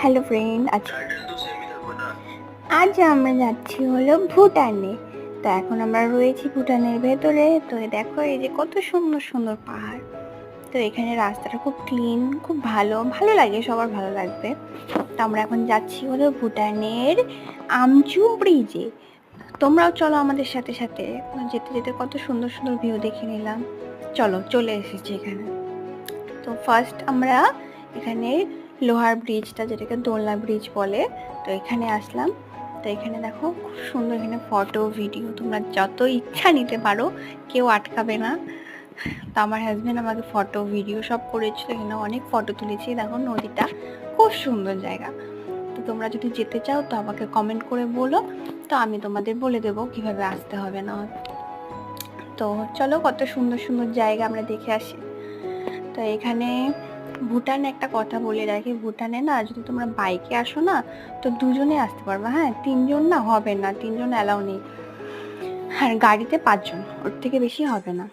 Hello friend, আজ আমরা যাচ্ছি হলো ভুটানে। তো এখন আমরা রয়েছি ভুটানের ভেতরে। তো দেখো এই যে কত সুন্দর সুন্দর পাহাড়। তো এখানে রাস্তাটা খুব ক্লিন, খুব ভালো ভালো লাগে, সবার ভালো লাগবে। তো আমরা এখন যাচ্ছি হলো ভুটানের আমচু ব্রিজে। তোমরাও চলো আমাদের সাথে সাথে। যেতে যেতে কত সুন্দর সুন্দর ভিউ দেখে নিলাম। চলো, চলে এসেছি এখানে। তো ফার্স্ট আমরা এখানে লোহার ব্রিজটা, যেটাকে দোলনা ব্রিজ বলে, তো এখানে আসলাম। তো এখানে দেখো খুব সুন্দর, এখানে ফটো ভিডিও তোমরা যত ইচ্ছা নিতে পারো, কেউ আটকাবে না। তো আমার হাজব্যান্ড আমাকে ফটো ভিডিও সব করেছিল, এখানে অনেক ফটো তুলেছি। দেখো নদীটা খুব সুন্দর জায়গা। তো তোমরা যদি যেতে চাও তো আমাকে কমেন্ট করে বলো, তো আমি তোমাদের বলে দেবো কিভাবে আসতে হবে না। তো চলো, কত সুন্দর সুন্দর জায়গা আমরা দেখে আসি। তো এখানে ভুটানে একটা কথা বলে রাখি, ভুটানে না যদি তোমরা বাইকে আসো না তো দুজনে আসতে পারবে, হ্যাঁ, তিনজন না হবে না, তিনজন অ্যালাউ নেই। আর গাড়িতে 5 জন, ওর থেকে বেশি হবে না।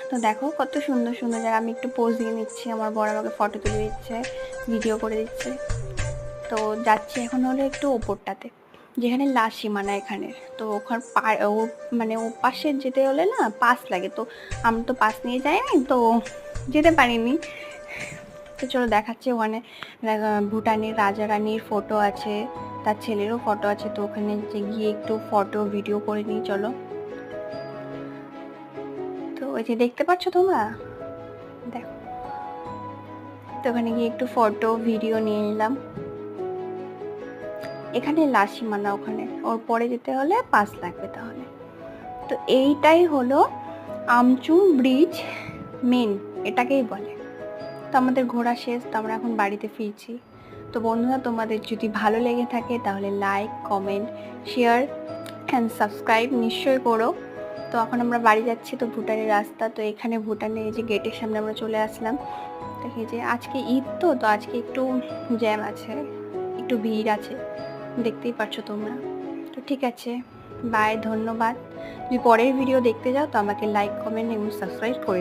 তো দেখো কত সুন্দর সুন্দর জায়গা। আমি একটু পোজ দিয়ে নিচ্ছি, আমার বড় আমাকে ফটো তুলে দিচ্ছে, ভিডিও করে দিচ্ছে। তো যাচ্ছি এখন হলো একটু ওপরটাতে, যেখানে লাস্ট সীমানা এখানে। তো ওখানে ও মানে ও পাশে যেতে হলে না পাস লাগে, তো আমরা তো পাস নিয়ে যাইনি, তো যেতে পারিনি। তো চলো দেখাচ্ছি, ওখানে ভুটানের রাজা রানীর ফটো আছে, তার ছেলেরও ফটো আছে। তো ওখানে যে গিয়ে একটু ফটো ভিডিও করে নিই, চলো। তো ওই যে দেখতে পাচ্ছ তোমরা, দেখো। তো ওখানে গিয়ে একটু ফটো ভিডিও নিয়ে নিলাম। এখানে লাস্ট সীমানা, ওখানে ওর পরে যেতে হলে পাস লাগবে তাহলে। তো এইটাই হলো আমচু ব্রিজ মেন, এটাকেই বলে। তো আমাদের ঘোরা শেষ, তো আমরা এখন বাড়িতে ফিরছি। তো বন্ধুরা, তোমাদের যদি ভালো লেগে থাকে তাহলে like, comment, share and subscribe নিশ্চয়ই করো। তো এখন আমরা বাড়ি যাচ্ছি। তো ভুটানের রাস্তা, তো এখানে ভুটানের এই যে গেটের সামনে আমরা চলে আসলাম। দেখি যে আজকে ঈদ, তো আজকে একটু জ্যাম আছে, একটু ভিড় আছে, দেখতেই পাচ্ছ তোমরা। তো ঠিক আছে, বাই, ধন্যবাদ। যদি পরের ভিডিও দেখতে যাও তো আমাকে লাইক, কমেন্ট এবং সাবস্ক্রাইব করে